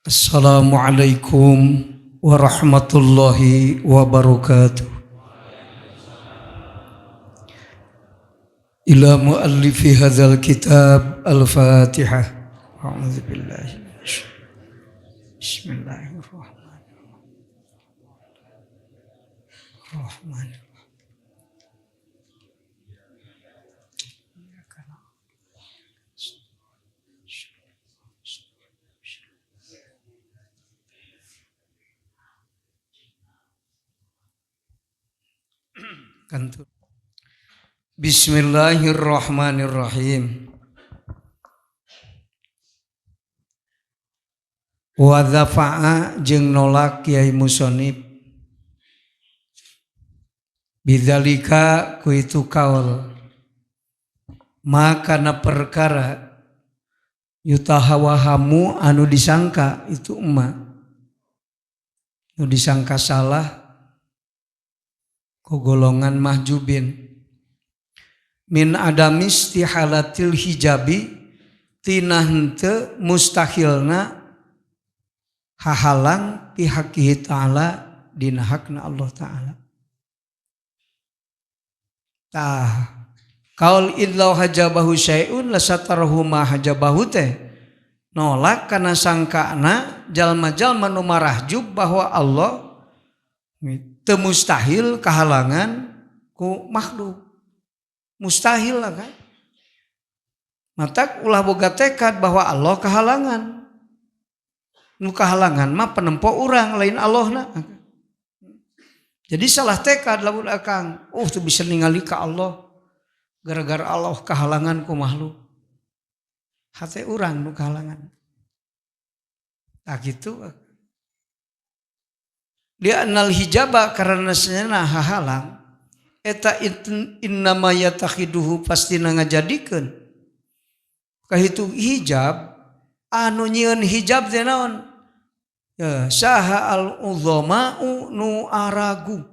Assalamualaikum warahmatullahi wabarakatuh. Ila muallifi hadzal kitab al-Fatihah. A'udzu billahi Bismillahirrahmanirrahim. Bismillahirrahmanirrahim. Wa dzafa'a jeung nolak Kyai Musonib bidzalika ku itu kaul makana perkara yutahawahamu anu disangka itu anu disangka salah ku golongan mahjubin min adamis tihalatil hijabi tina henteu mustahilna hahalang pihakihi ta'ala dina hakna Allah ta'ala. Kaul idlau hajabahu syai'un lasatarahu ma hajabahu teh nolak kana sangkana jalma-jalma nu marahjub bahwa Allah teu mustahil kahalangan ku makhluk. Mustahil lah kan. Matak ulah boga tekad bahwa Allah kahalangan. Nu kahalangan mah penempo urang lain Allahna. Jadi salah tekad lamun akang, teu bisa ningali ka Allah gara-gara Allah kahalangan ku makhluk. Hate urang nu kahalangan. Tah kitu. Dia anal hijaba karena senyana hahalang eta innama yatakhiduhu pastina ngajadikeun kahitu hijab anu nyieun hijab teh naon ya saha al udzama'u nu aragu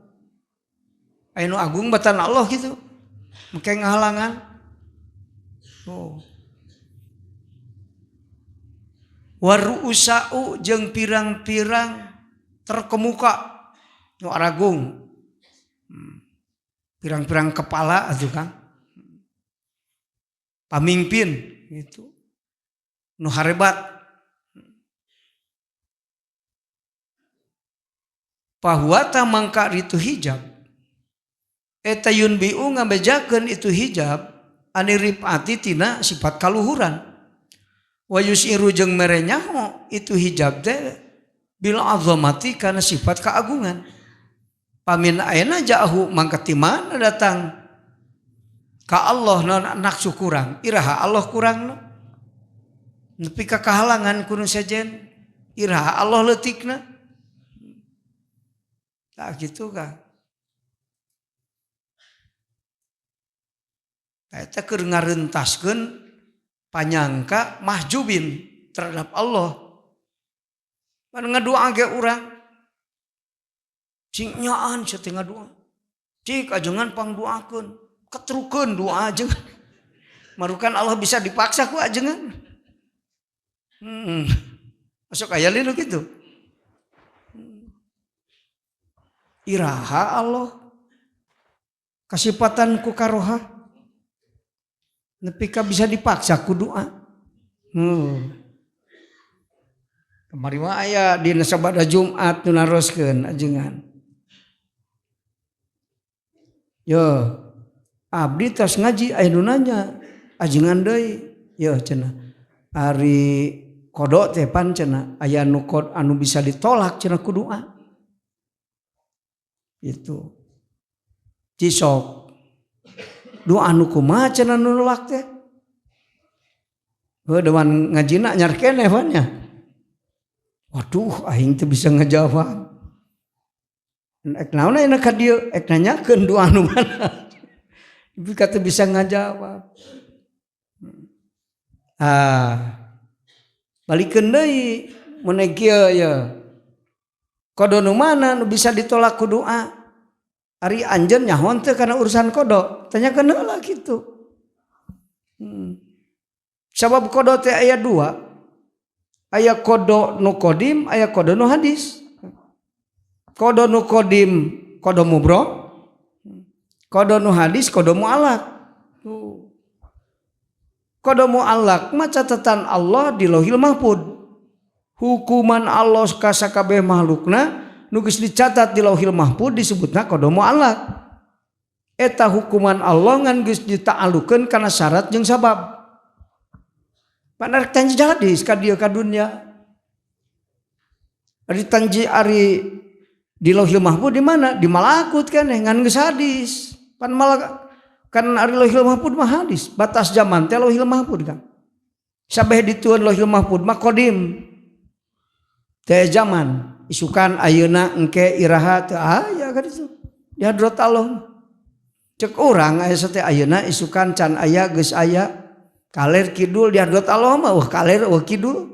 anu agung batan Allah gitu make ngahalangan waru'usa'u jeung pirang-pirang terkemuka nu aragung pirang-pirang kepala atuh Kang pamimpin gitu nu harebat pahuata mangka itu hijab eta yunbiu ngabejakeun itu hijab ani rifati tina sifat kaluhuran wa yusiru jeung merenyaho itu hijab teh bil azamati kana sifat keagungan. Pamin ayeuna ja'ahu mangka ti mana datang ka Allah naksu kurang iraha Allah kurangna nepi ka kahalangan kudu sajen iraha Allah leutikna tak gitu ka eta keur ngarentaskeun panyangka mahjubin terhadap Allah pan ngadoa ge urang cing nyaan setengah doa. Cik ajengan pangdoakeun, ketrukeun doa ajengan. Marukan Allah bisa dipaksa ku ajengan. Masuk aya linu kitu. Iraha Allah kasipatan ku karoha. Nepi ka bisa dipaksa ku doa. Kamari mah aya dina sabada Jumat nu naroskeun ajengan. Yo, abdi tas ngaji aya nu nanya, ajengan deui. Yo cenah. Ari kodok teh pan cenah aya nu anu bisa ditolak cenah ku doa. Itu. Cisok. Doa nu kumaha cenah nu nolak teh? Heuh dewan ngajina nyar keneh pan nya. Waduh aing teu bisa ngajawab. Ek naon aya ka dieu ek nanyakeun doa nu mana. Ibu kata bisa ngajawab. Balikeun deui mun kieu ya. Kodo nu mana nu bisa ditolak ku doa? Ari anjeun nyahon teh kana urusan kodo. Tanyakeun heula kitu. Sabab kodo teh aya dua. aya kodo nu kodim, aya kodo nu hadis. Kodo nu kodim kodo mubro, kodo nu hadis kodo mu'allaq. Kodo mu'allaq mah catatan Allah di Lauhil Mahfuz. Hukuman Allah ka sakabeh makhlukna nu geus dicatat di Lauhil Mahfuz disebutna kodo mu'allaq. Eta hukuman Allah ngan geus dita'allukeun kana syarat jeung sabab. Panar tanji hadis ka dieu ka dunya. Ari tanji ari di Lauhil Mahfuz di mana? Di malakut kan ngan geus hadis. Pan kan ari Lauhil Mahfuz mah hadis. Batas zaman teh Lauhil Mahfuz kan. Sabeh ditueun Lauhil Mahfuz mah qadim. Teh zaman isukan ayeuna engke iraha teu aya ka ditu. Di hadrat Allah. Cek urang aya teh ayeuna isukan can aya geus aya. Kaler kidul di hadrat Allah mah kaler kidul.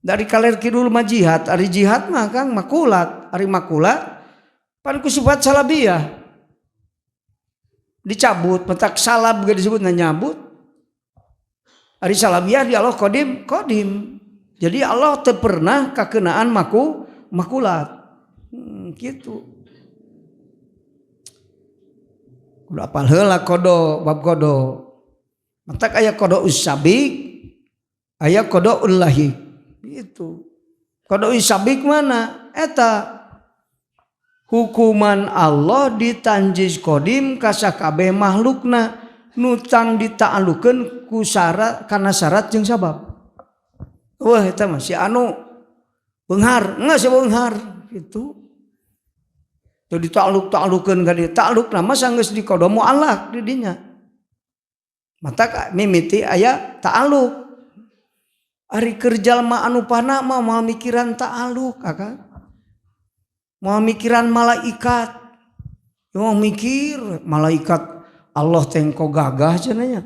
Dari kaler kidul mah jihad, ari jihad mah Kang makulat, ari makulat pan ku sifat salabiyah. Dicabut, petak salab ge disebutna nyabut. Ari salabiyah di Allah qadim. Jadi Allah teu pernah kakeunaan makulat. Gitu. Kudu apal heula kodo, bab kodo. Matak aya kodo usabik, aya kodo ullahi. Gitu. Kodo usabik mana? Eta hukuman Allah ditanjis kodim ka sakabeh makhlukna nutang dita'allukeun ku syarat kana syarat jeung sabab. Wah eta mah si anu beunghar, enggak si beunghar gitu. Teu dita'allukeun ka dieu. Ta'alluqna mah sanggeus di kodo mu'allaq di dinya. Mata mimiti aya ta'alluq. Ari keur jalma anu pana mah moal mikiran ta'alluq Kakak. Moal mikiran malaikat. Moal mikir malaikat Allah tengko gagah cenanya.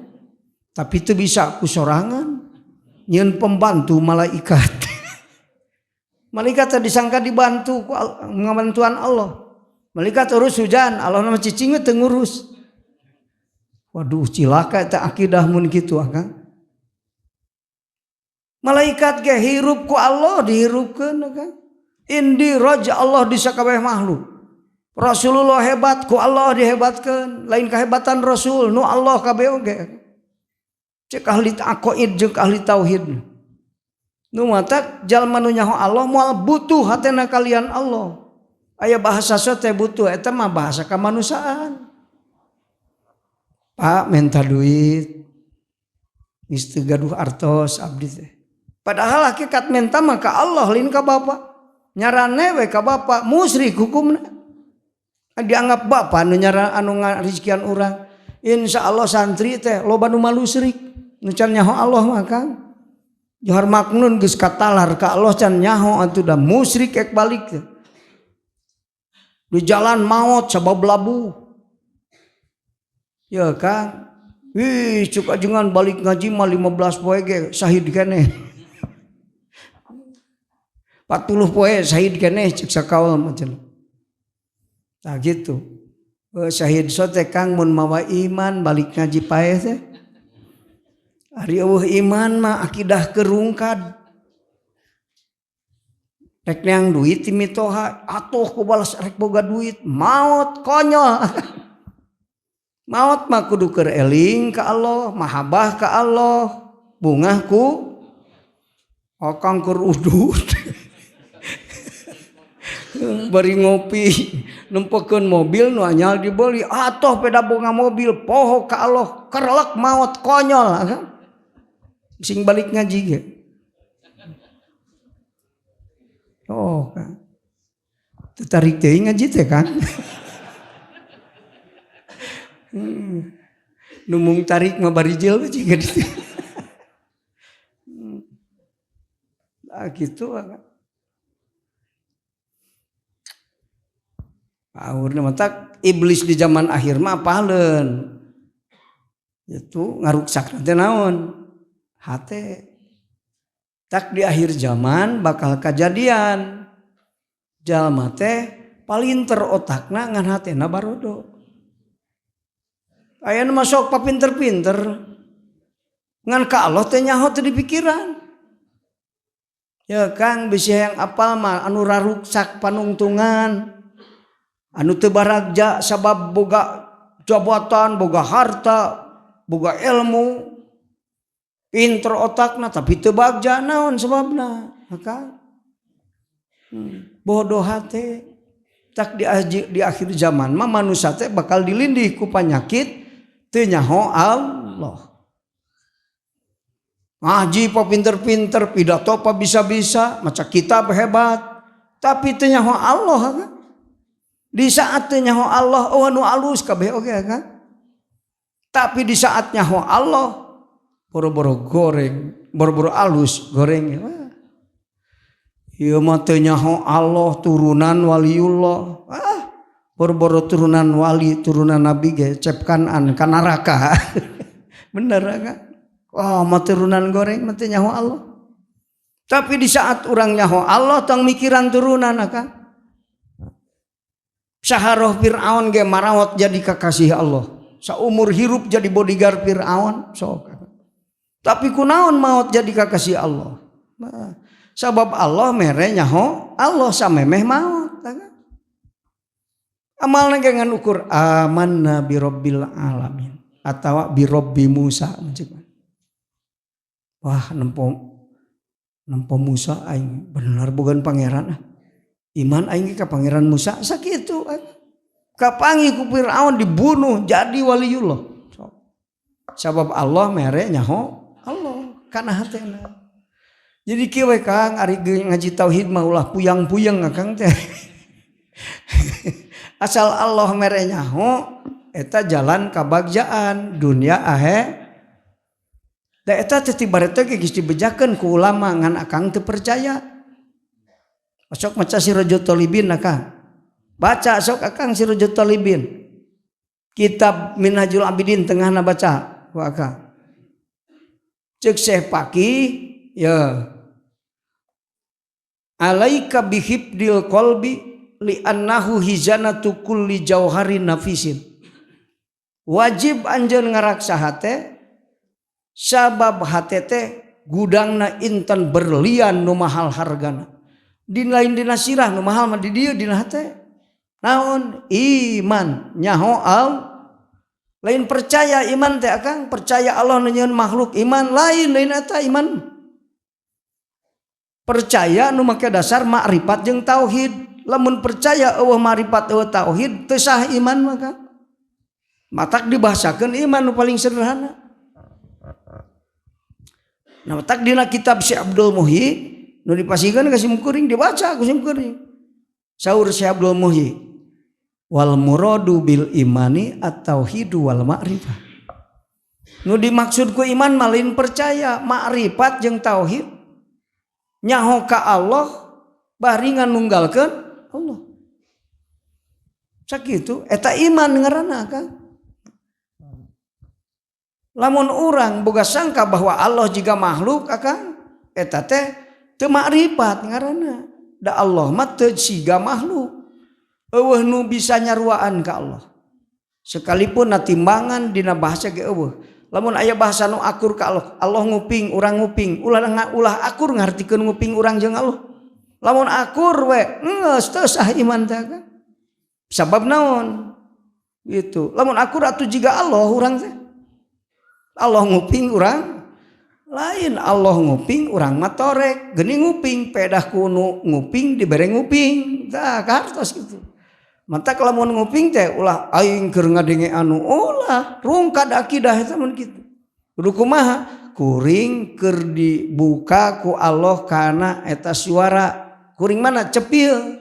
Tapi itu bisa ku sorangan. Nyeun pembantu malaikat. Malaikat disangka dibantu ku ngabantuan Allah. Malaikat urus hujan, Allah nama cicing teu ngurus. Waduh cilaka eta akidah mun kitu Kang. Malaikat ge hirup ku Allah dihirupkeun Kang. Indi raja Allah di sakabeh makhluk. Rasulullah hebat ku Allah dihebatkeun, lain kahebatan Rasul nu Allah kabeh oge. Cek ahli aqaid jeung ahli tauhid. Nu mata jalma nu nyaho Allah moal butuh hatena kalian Allah. Aya bahasa sote butuh eta mah bahasa kamanusiaan. Pak minta duit. Geus teu gaduh artos abdi teh. Padahal hakikat minta mah ka Allah lain ka bapa. Nyarane we ka bapa musyrik hukumna. Dianggap bapa anu nyara anu ngarizkian urang. Insyaallah santri teh loba nu malusrik. Nu can nyaho Allah mah Kang. Johar maknun geus katalar ka Allah can nyaho atuh da musyrik ek balik teh. Di jalan maut sabab labu. Ya Kang. Wih cuk ajengan balik ngaji mah 15 poe ge syahid keneh. 40 poe syahid keneh cek sakaul macam. Nah gitu. Syahid sote Kang mun mawa iman balik ngaji pae teh. Ari eueuh iman mah akidah kerungkad. Rek neang duit ti mitoha atuh ku balas rek boga duit maut konyol. Maut mah kudu keur eling ka Allah, mahabbah ka Allah, bungah ku akang keur udut. Bari ngopi nempekeun mobil nu anyal dibeli atuh peda boga mobil poho ka Allah kerlek maut konyol sing balik ngaji ge. Oh Kang. Tertarik teh ngaji teh Kang. Numung tarik mah barijil we jiga ditu. Nah gitu Kang. Aurna mata iblis di zaman akhir mah apaleun. Itu ngaruksak teh naon? Hate. Tak di akhir zaman bakal kejadian jalma teh palinter otakna ngan hatena barodo. Aya nu masuk papinter-pinter ngan ka Allah teh nyaho teu dipikiran. Ya Kang bisa yang apal mah anu raruksak panungtungan, anu teu baragja sabab boga jabatan, boga harta, boga ilmu, pinter otakna tapi teu bagja naon sababna, Kang? Bodoh hati. Tak di akhir zaman mah manusia teh bakal dilindih ku penyakit teu nyaho Allah. Ngaji pa pinter-pinter, pidato pa bisa-bisa, maca kitab hebat, tapi teu nyaho Allah kan. Di saat teu nyaho Allah anu alus kabeh oge kan. Tapi di saat nyaho Allah boro-boro goreng, boro-boro alus goreng. Ieu mah teu nyaho Allah turunan waliullah. Boro-boro turunan wali, turunan nabi ge cepkanan ka neraka. Bener kan? Mah turunan goreng mah teu nyaho Allah. Tapi di saat urang nyaho Allah tong mikiran turunan kan. Saharoh Fir'aun ge marawat jadi kekasih Allah. Saumur hirup jadi bodyguard Fir'aun sok. Tapi kunaon maot jadi kekasih Allah? Sabab Allah mere nyaho Allah samemeh maot. Amalna ge ngan ukur amanna bi rabbil alamin atawa bi rabbi Musa. Wah nempo Musa aing bener bukan pangeran. Iman aing ka pangeran Musa sakitu. Kapangi ku Firaun dibunuh jadi waliullah. Sabab Allah mere nyaho Allah kana hatena. Jadi kieu we Kang ari ngaji tauhid mah ulah puyang-puyang Kang teh. Asal Allah mere nyaho eta jalan kabagjaan dunia ahe. Da eta teh tibareta ge geus dibejakeun ku ulama ngan akang teu percaya. Sok maca Sirajul Talibin Kang. Baca sok akang Sirajul Talibin. Kitab Minhajul Abidin tengahna baca ku akang. Ceuk Syekh Paki ya alaika bihibdil qalbi li annahu hizanatu kulli jauharin nafisin. Wajib anjeun ngaraksa hate sabab hate teh gudangna intan berlian nu mahal hargana. Di lain dina sirah nu mahal mah di dieu dina hate. Naon? Iman nyaho lain percaya iman teh akang percaya Allah nyieun makhluk iman lain eta iman. Percaya nu make dasar makrifat jeung tauhid. Lamun percaya eueuh makrifat eueuh tauhid teu sah iman maka. Matak dibahasakeun iman nu paling sederhana. Nah matak dina kitab Syekh Abdul Muhyi nu dipasiekeun ka Simkuring dibaca ku Simkuring. Saur Syekh Abdul Muhyi wal muradu bil imani at-tauhidu wal ma'rifah. Nu dimaksud ku iman malin percaya, makrifat jeung tauhid. Nyaho ka Allah baringan nunggalkeun Allah. Sakitu eta iman ngaranna kan. Lamun urang boga sangka bahwa Allah jiga makhluk akang eta teh teu makrifat ngaranna. Da Allah mah teu siga makhluk. Eueuh nu bisa nyaruaan ka Allah. Sekalipun na timbangan dina bahasa ge eueuh. Lamun aya bahasa nu akur ka Allah, Allah nguping, urang nguping, ulah akur ngartikeun nguping urang jeung Allah. Lamun akur we, geus teu sah iman teh kan. Sabab naon? Gitu. Lamun akur atuh jiga Allah urang teh. Allah nguping urang lain, Allah nguping urang mah torek, geuning nguping, pedah kuno nguping dibere nguping. Tah kartos kitu. Mata lamun nguping teh ulah aing keur ngadenge anu ulah rungkad akidah eta mun kitu. Kudu kumaha? Kuring keur dibuka ku Allah kana eta suara. Kuring mana? Cepil.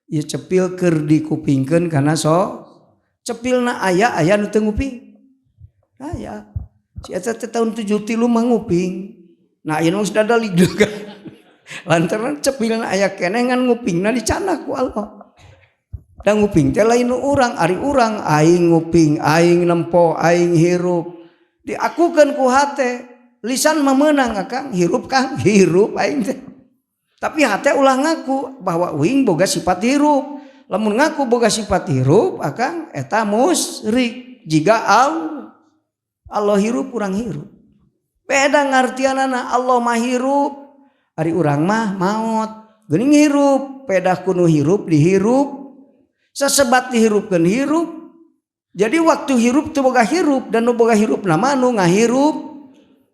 Ya cepil keur dikupingkeun kana cepilna aya nu teu nguping. Aya. Si eta teh tahun 73 mah nguping. Nah ieu geus dadalig juga. Lantaran cepilna aya keneh ngan ngupingna dicanah ku Allah. Dan nguping teh lain urang, ari urang aing nguping, aing nempo, aing hirup. Diakukeun ku hate, lisan mah meunang akang, hirup Kang, hirup aing teh. Tapi hate ulah ngaku bahwa uing boga sifat hirup. Lamun ngaku boga sifat hirup, akang eta musyrik. Jiga Allah hirup urang hirup. Beda ngartianana Allah mah hirup, Ari urang mah maut geuning hirup pedah kuno hirup dihirup sasebat dihirupkeun hirup jadi waktu hirup teu boga hirup dan nu boga hirup nama nu ngahirup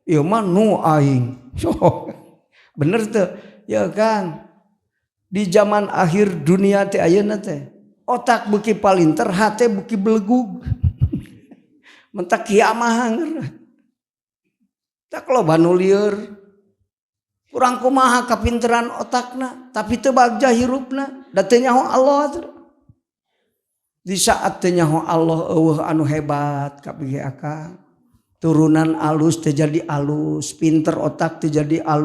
ieu mah nu aing bener teu ya Kang di zaman akhir dunia teh ayeuna teh otak beuki palinter hate beuki belegug mentak kiamah tak loba nu lieur kurang kumaha kapinteran otakna tapi teu bagja hirupna da teu nyaho Allah di saat teu nyaho Allah eueuh anu hebat kabeh akang turunan alus teu jadi alus pinter otak teu jadi alus